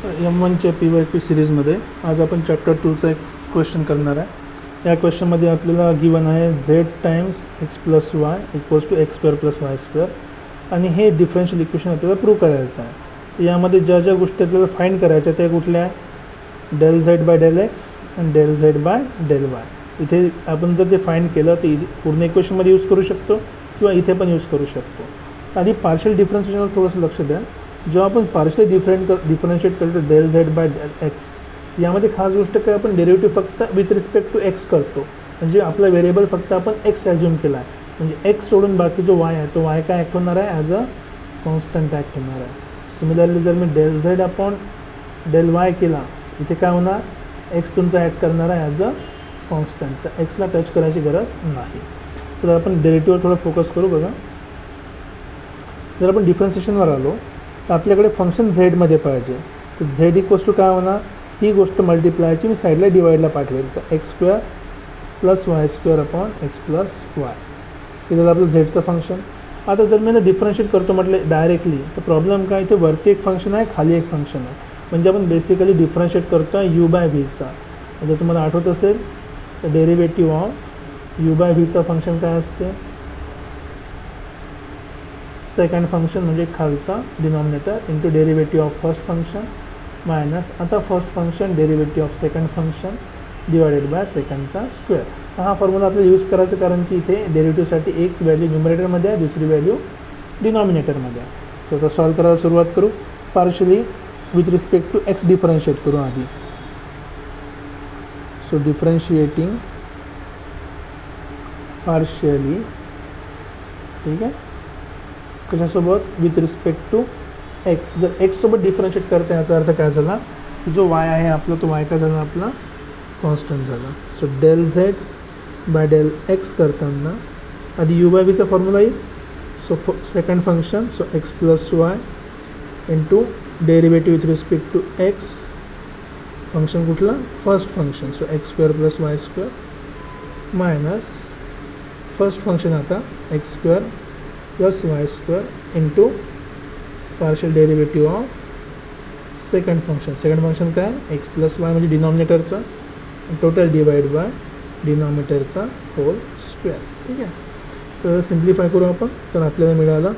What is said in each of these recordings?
M1च्या PYQ सिरीजमध्ये आज आपण चॅप्टर 2चा एक क्वेश्चन करणार आहे। या क्वेश्चनमध्ये आपल्याला गिवन आहे z times x plus y equals to x square plus y square आणि हे डिफरन्शियल इक्वेशन आपल्याला प्रूव्ह करायचं आहे। यामध्ये ज्या ज्या गोष्टी आपल्याला फाइंड करायच्या त्या कुठल्या del z by del x आणि del z by del y। इथे आपण जर ते फाइंड केलं तर पूर्ण इक्वेशनमध्ये यूज करू शकतो किंवा इथे पण यूज करू शकतो। आधी पार्शियल डिफरन्शिएशनवर थोडंसं लक्ष द्या। जेव्हा आपण पार्शियली डिफरन्शिएट करतो del z by del x, यामध्ये खास गोष्ट काय, आपण डेरिव्हेटिव्ह फक्त विथ रिस्पेक्ट टू एक्स करतो। म्हणजे आपला व्हेरिएबल फक्त आपण एक्स ॲज्युम केला आहे, म्हणजे एक्स सोडून बाकी जो वाय आहे तो वाय काय ॲक्ट होणार आहे, ॲज अ कॉन्स्टंट ॲक्ट होणार आहे। सिमिलरली जर मी del z upon del y केला, इथे काय होणार, एक्स तुमचा ॲक्ट करणार आहे ॲज अ कॉन्स्टंट, तर एक्सला टच करायची गरज नाही। तर आपण डेरिव्हेटिव्हवर थोडं फोकस करू। बघा, जर आपण डिफरन्शिएशनवर आलो तर आपल्याकडे फंक्शन झेडमध्ये पाहिजे, तर झेड इक्वल्स टू काय होणार, ही गोष्ट मल्टिप्लायची मी साईडला डिवाईडला पाठवेल, तर x square plus y square upon x plus Y, हे झालं आपलं झेडचं फंक्शन। आता जर मी डिफरन्शिएट करतो म्हटलं डायरेक्टली, तर प्रॉब्लेम काय, इथे वरती एक फंक्शन आहे, खाली एक फंक्शन आहे, म्हणजे आपण बेसिकली डिफरन्शिएट करतो आहे यू बाय व्हीचा। जर तुम्हाला आठवत असेल तर डेरिव्हेटिव्ह ऑफ यू बाय व्हीचा फंक्शन काय असते, सेकंड फंक्शन म्हणजे खालचा denominator into derivative of first function minus आता first function derivative of second function divided by सेकंडचा स्क्वेअर। हा फॉर्म्युला आपल्याला यूज करायचा, कारण की इथे डेरिव्हेटिव्हसाठी एक व्हॅल्यू न्यूमरेटरमध्ये आहे, दुसरी व्हॅल्यू डिनॉमिनेटरमध्ये आहे। सो आता सॉल्व करायला सुरुवात करू। Partially with respect to x differentiate करू आधी। सो डिफरन्शिएटिंग पार्शियली, ठीक आहे, कशासोबत, विथ रिस्पेक्ट टू एक्स। जर एक्स सोबत डिफरन्शिएट करते याचा अर्थ काय झाला, जो वाय आहे आपला तो वाय काय झाला, आपला कॉन्स्टंट झाला। So del z by del x करताना आधी यू बाय व्हीचा फॉर्म्युला येईल। So second function, so x plus y into derivative with respect to x, function कुठला, first function, so x square plus y square minus first function आता x square plus y square into partial derivative of second function काय, x plus y म्हणजे डिनॉमिनेटरचा, total divide by डिनॉमिनेटरचा whole square, ठीक आहे। तर simplify करू आपण, तर आपल्याला मिळाला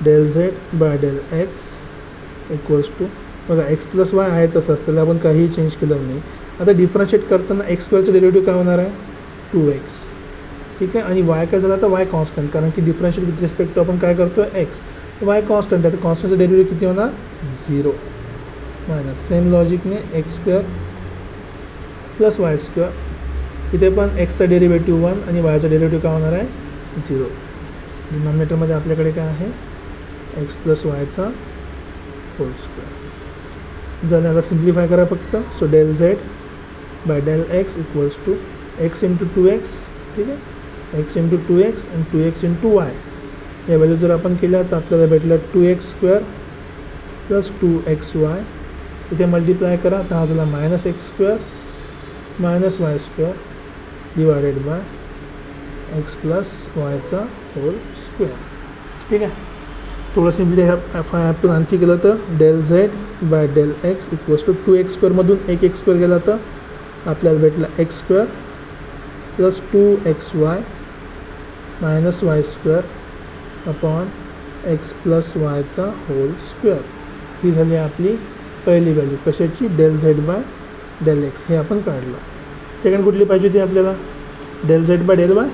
del z by del x equals to, बघा एक्स प्लस वाय आहे तसंच, त्याला आपण काहीही चेंज केलं नाही। आता डिफरन्शिएट करताना एक्स स्क्वेअरचं डेरिव्हेटिव्ह काय होणार आहे, 2x, ठीक आहे, आणि वाय काय झाला, तर वाय कॉन्स्टंट, कारण की डिफरन्शिएट विथ रिस्पेक्ट टू आपण काय करतो एक्स, वाय कॉन्स्टंट आहे, तर कॉन्स्टंटचं डेरिव्हेटिव्ह किती होणार, 0 मायनस सेम लॉजिकने x square plus y square, इथे पण एक्सचा डेरिव्हेटिव्ह 1 आणि वायचा डेरिव्हेटिव्ह काय होणार आहे, 0। डिनॉमिनेटरमध्ये आपल्याकडे काय आहे, एक्स प्लस वायचा होल स्क्वेअर झालं। आता सिम्प्लिफाय करा फक्त। So del z by del x equals to x into 2x, ठीक आहे, एक्स इंटू 2x आणि 2x इंटू वाय, या व्हॅल्यू जर आपण केल्या तर आपल्याला भेटलं 2x स्क्वेअर प्लस 2xy, इथे मल्टिप्लाय करा तर हा झाला minus x square minus y square divided by x plus वायचा होल स्क्वेअर, ठीक आहे। थोडं सिम्प्लिफाय आपण आणखी केलं तर del z by del x equals to 2x स्क्वेअरमधून एक एक्स स्क्वेअर गेला तर आपल्याला भेटला x square plus 2xy minus y square upon x plus वायचा होल स्क्वेअर, ही झाली आपली पहिली व्हॅल्यू कशाची, del z by del x, हे आपण काढलं। सेकंड कुठली पाहिजे होती आपल्याला, del z by del y,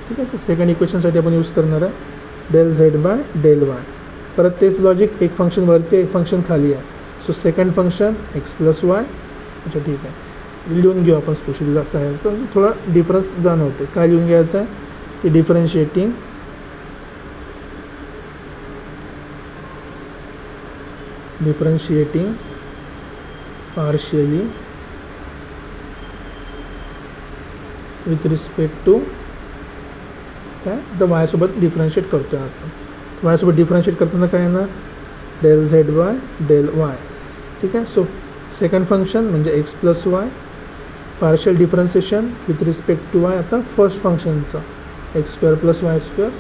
ठीक आहे, तर सेकंड इक्वेशनसाठी आपण यूज करणार आहे del z by del y. परत तेच लॉजिक, एक फंक्शन वरती एक फंक्शन खाली आहे, so second function x plus Y, अच्छा ठीक आहे, लिहून घेऊ आपण स्पेशली असं आहे, तर थोडा डिफरन्स जाणवते। काय लिहून घ्यायचं आहे, की differentiating partially with respect to काय, तर वायसोबत डिफरन्शिएट करतो आहे आपण। वायसोबत डिफरन्शिएट करताना काय येणार, del z by del y, ठीक आहे। सो सेकंड फंक्शन म्हणजे x plus y, partial differentiation with respect to y, आता फर्स्ट फंक्शनचा x square plus y square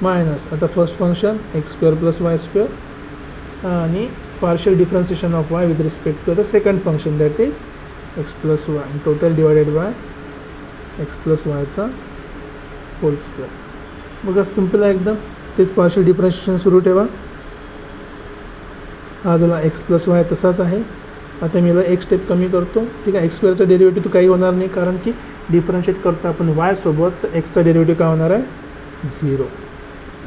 minus आता first function x square plus y square आणि partial differentiation of y with respect to the second function, that is x plus y, and total divided by x plus y चा whole square. बघा simple आहे एकदम. तेच partial differentiation सुरू ठेवा. हा झाला x प्लस वाय तसाच आहे. आता मी याला एक स्टेप कमी करतो. ठीक आहे. एक्स स्क्वेअरचा डेरिव्हेटिव्ह तर काही होणार नाही, कारण की डिफरन्शिएट करतो आपण वाय सोबत, तर एक्सचा डेरिव्हेटिव्ह काय होणार आहे 0.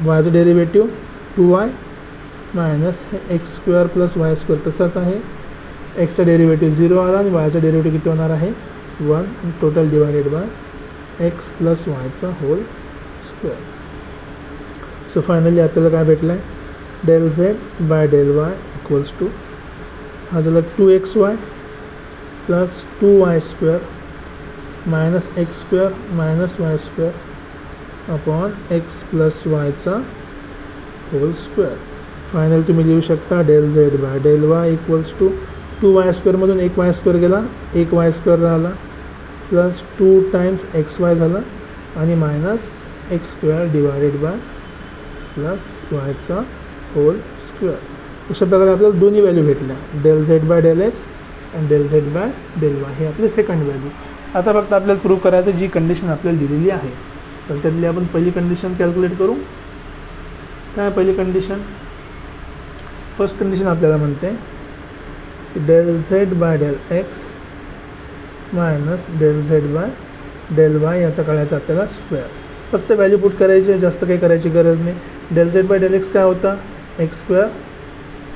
वायचं डेरिव्हेटिव्ह 2y मायनस हे x square plus y square तसाच आहे. एक्सचा डेरिव्हेटिव्ह 0 आला आणि वायचा डेरिव्हेटिव्ह किती होणार आहे 1, total divided by x plus वायचा होल स्क्वेअर. सो फायनली आपल्याला काय भेटलं आहे del z by del y equals to हा झाला 2xy plus 2y square minus x square minus y square upon x plus वायचा होल स्क्वेअर. फायनल तुम्ही लिहू शकता del z by del y equals to 2y स्क्वेअरमधून एक y square गेला, एक वाय स्क्वेअर राहिला, प्लस 2 टाइम्स एक्स वाय झाला आणि minus x square divided by x plus वायचा होल स्क्वेअर. अशा प्रकारे आपल्याला दोन्ही व्हॅल्यू भेटल्या, del z by del x and del z by del y. हे आपली सेकंड व्हॅल्यू. आता फक्त आपल्याला प्रूव्ह करायचं जी कंडिशन आपल्याला दिलेली आहे. तर त्यातली आपण पहिली कंडिशन कॅल्क्युलेट करू. काय पहिली कंडिशन? फर्स्ट कंडिशन आपल्याला म्हणते की del z by del x minus del z by del y याचा काढायचा आपल्याला स्क्वेअर. फक्त व्हॅल्यू पुट करायची, जास्त काही करायची गरज नाही. Del z by del x काय होता x square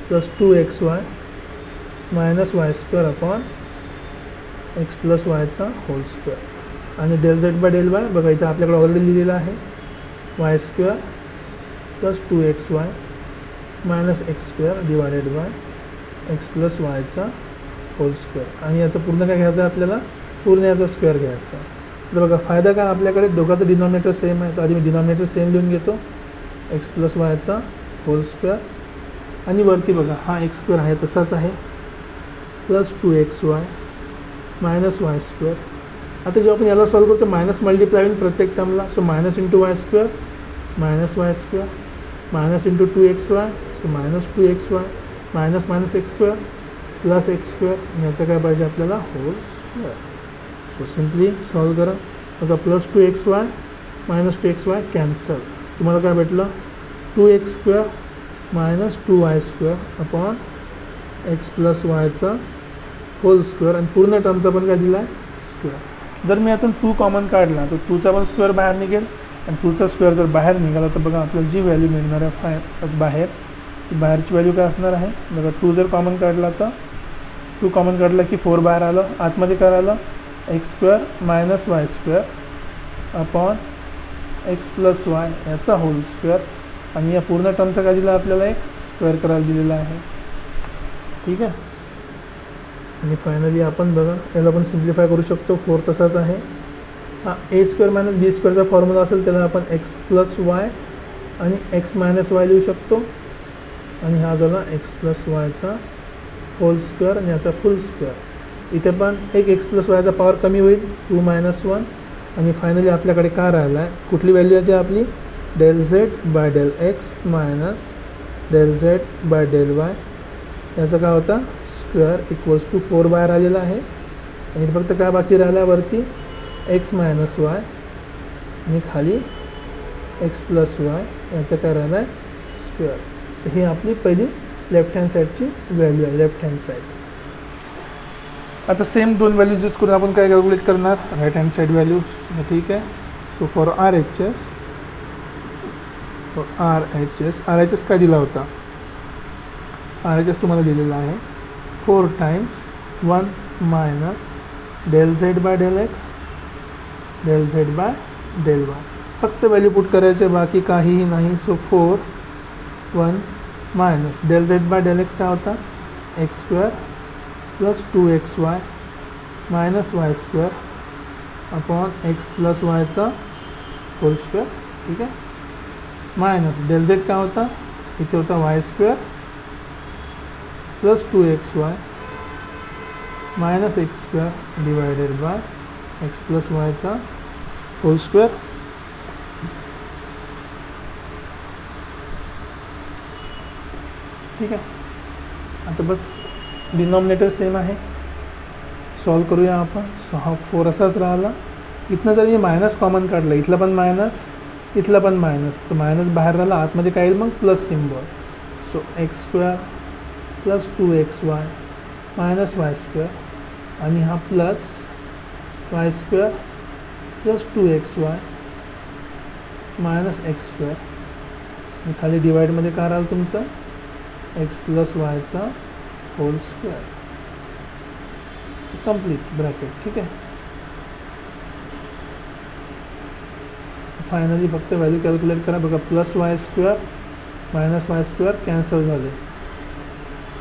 plus 2xy minus y square upon x plus वायचा होल स्क्वेअर. आणि del z by del y बघा इथं आपल्याकडे ऑलरेडी लिहिलेलं आहे y square plus 2xy minus x square divided by x plus वायचा होल स्क्वेअर. आणि याचं पूर्ण काय घ्यायचं आहे आपल्याला, पूर्ण याचा स्क्वेअर घ्यायचा. तर बघा फायदा काय आपल्याकडे दोघांचं डिनॉमिनेटर सेम आहे, तर आधी मी डिनॉमिनेटर सेम लिहून घेतो एक्स प्लस वायचा होल स्क्वेअर. आणि वरती बघा हा एक्स स्क्वेअर आहे तसाच आहे plus 2xy minus y square. आता जेव्हा आपण याला सॉल्व करतो मायनस मल्टिप्लाय होईल प्रत्येक टर्मला, so minus into y square minus y square minus into 2xy, so minus 2xy minus minus x square plus x square. याचं काय पाहिजे आपल्याला whole square. So simply solve करा. बघा plus 2xy minus 2xy cancel. तुम्हाला काय भेटलं 2x square minus 2y square upon x plus वायचा होल स्क्वेअर. आणि पूर्ण टर्मचा पण काय दिला आहे स्क्वेअर. जर मी यातून 2 कॉमन काढला तर 2चा पण स्क्वेअर बाहेर निघेल, आणि 2चा स्क्वेअर जर बाहेर निघाला तर बघा आपल्याला जी व्हॅल्यू मिळणार आहे 5 बाहेर, ती बाहेरची व्हॅल्यू काय असणार आहे बघा 2 जर कॉमन काढला तर 2 कॉमन काढला की 4 बाहेर आलं. आतमध्ये काय आलं x square minus y square upon x plus Y याचा होल स्क्वेअर. आणि या पूर्ण टर्मचा काय दिला आपल्याला एक स्क्वेअर करायला दिलेला आहे. ठीक आहे. आणि फायनली आपण बघा याला आपण सिम्प्लिफाय करू शकतो. 4 तसाच आहे. हा ए स्क्वेअर मायनस बी स्क्वेअरचा फॉर्म्युला असेल त्याला आपण एक्स प्लस वाय आणि एक्स मायनस वाय लिहू शकतो. आणि हा झाला एक्स प्लस वायचा होल स्क्वेअर आणि याचा फुल स्क्वेअर. इथे पण एक एक्स प्लस वायचा पॉवर कमी होईल 2 मायनस 1. आणि फायनली आपल्याकडे काय राहिला आहे, कुठली व्हॅल्यू येते आपली del z by del x minus del z by del y याचा काय होता स्क्वेअर इक्वल्स टू 4 बाहेर आलेला आहे. आणि फक्त काय बाकी राहिला वरती एक्स मायनस वाय आणि खाली एक्स प्लस वाय याचं काय राहिलं आहे स्क्वेअर. तर ही आपली पहिली लेफ्ट हँड साईडची व्हॅल्यू आहे, लेफ्ट हँड साईड. आता सेम 2 व्हॅल्यूज यूज करून आपण काय कॅल्क्युलेट करणार राईट हँड साईड व्हॅल्यूज. ठीक आहे. So for R H S काय दिला होता आर एच एस तुम्हाला दिलेला आहे 4 times 1 minus del z by del x del z by del y. फक्त व्हॅल्यू पुट करायचे, बाकी काहीही नाही. So 4 1 minus del z by del x काय होता x square plus 2xy minus y square upon x plus वायचा whole square. ठीक आहे. मायनस डेल झेड काय होता इथे होता y square plus 2xy minus x square divided by x plus वायचा होल स्क्वेअर. ठीक आहे. आता बस डिनॉमिनेटर सेम आहे, सॉल्व करूया आपण. सो हा 4 असाच राहिला. इथनं जर मी मायनस कॉमन काढलं, इथलं पण मायनस, इथलं पण मायनस, तर मायनस बाहेर राहिला, आतमध्ये काय येईल मग plus symbol. So x square plus 2xy minus y square आणि हा plus y square plus 2xy minus x square आणि खाली डिवाइडमध्ये काय राहिलं तुमचं एक्स प्लस वायचा होल स्क्वेअर. Complete bracket. ठीक आहे. फायनली फक्त व्हॅल्यू कॅल्क्युलेट करा. बघा plus y square minus y square cancel झाले,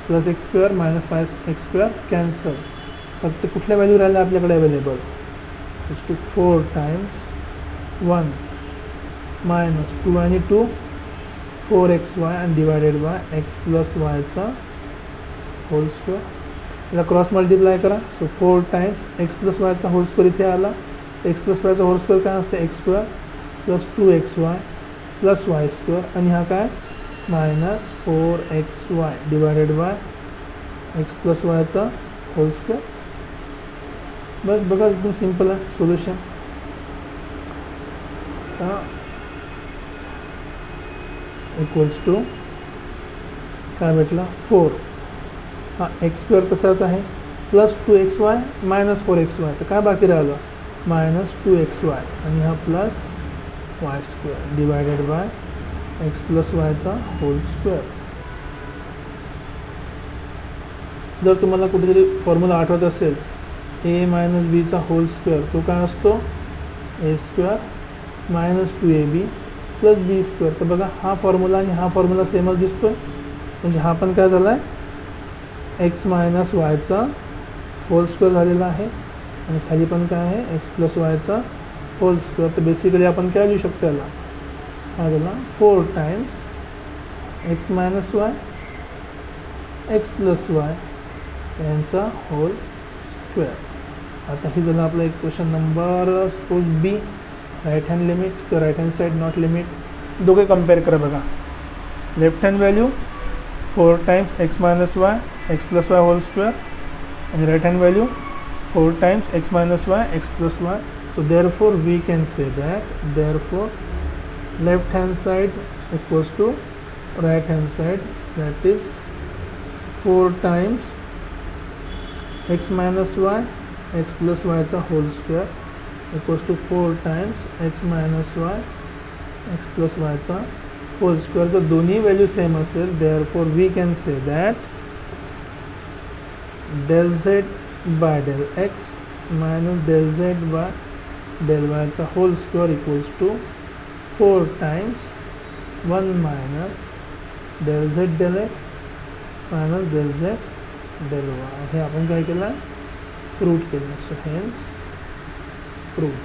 plus x square minus y x square cancel. फक्त कुठल्या व्हॅल्यू राहिल्या आपल्याकडे available, is to 4 times 1 minus 2 आणि 2 4xy आणि डिवायडेड बाय एक्स प्लस वायचा होल स्क्वेअर. याला क्रॉस मल्टिप्लाय करा. सो 4 टाइम्स एक्स प्लस वायचा होल स्क्वेअर इथे आला. एक्स प्लस वायचा होल स्क्वेअर काय असते x square plus 2xy plus y square आणि हा काय minus 4xy divided by x plus वायचा होल स्क्वेअर. बस बघा एकदम सिम्पल आहे सोल्युशन. इक्वल्स टू काय भेटला 4. हा एक्स स्क्वेअर तसाच आहे प्लस 2xy मायनस 4xy, तर काय बाकी राहिलं मायनस 2xy आणि हा plus y square divided by x plus वायचा होल स्क्वेअर. जर तुम्हाला कुठेतरी फॉर्म्युला आठवत असेल ए मायनस बीचा होल स्क्वेअर, तो काय असतो a square minus 2ab plus b square. तर बघा हा फॉर्म्युला आणि हा फॉर्म्युला सेमच दिसतो, म्हणजे हा पण काय झाला आहे एक्स मायनस वायचा होल स्क्वेअर झालेला आहे आणि खाली पण काय आहे एक्स प्लस वायचा होल स्क्वेअर. तर बेसिकली आपण काय लिहू शकतो याला, हा झाला 4 times x minus y x plus y यांचा होल स्क्वेअर. आता ही झालं आपलं equation number suppose B. Right hand limit किंवा right hand side not limit दोघे कम्पेअर करा. बघा left hand value 4 times x minus y x plus y whole square आणि right hand value 4 times x minus y x plus y. So therefore we can say that therefore left hand side equals to right hand side, that is 4 times x minus y x plus y चा whole square equals to 4 times x minus y x plus y चा whole square. जर दोन्ही value same असेल therefore we can say that del z by del x minus del z by del y चा whole square equals to 4 times 1 minus del z del x minus del z del y. हे आपण काय केलं prove केलं. So hence prove.